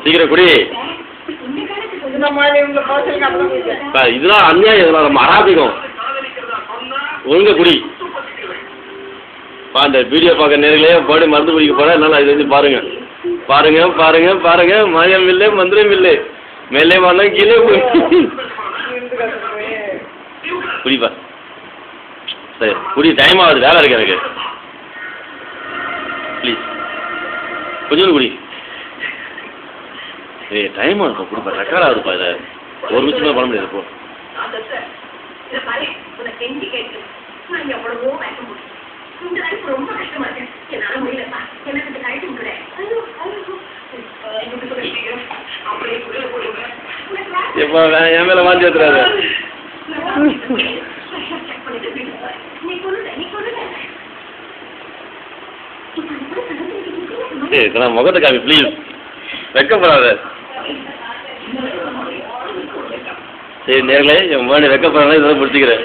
சீக்கிரம் குடி. இதெல்லாம் அநியாயம், இதெல்லாம் நம்ம அராபிகம். ஒழுங்க குடி. இந்த வீடியோ பார்க்க நேரிலே பாடி மருந்து குடிக்க போகிறேன். அதனால் இது வந்து பாருங்கள் பாருங்கள் பாருங்கள் பாருங்கள். மாயம் இல்லை மந்திரம் இல்லை. மேலே வாங்க கீழே குடிப்பா. சரி குடி. டைம் ஆகுது, வேலை இருக்கு எனக்கு. ப்ளீஸ் கொஞ்சம் குடி. டைம் ஆகுதுப்பா, குடிப்பா. ரெக்கார்ட் ஆகுதுப்பா. இதை ஒரு நிமிஷமே பண்ண முடியாது. போ. எப்பா என் மேல வாந்தி ஏத்துறாரு. இதெல்லாம் முகத்தை காமி ப்ளீஸ். வெக்கப்படாத. சரி நேர்களே, என் முன்னாடி வெக்கப்படாத இதெல்லாம் முடிச்சுக்கிறேன்.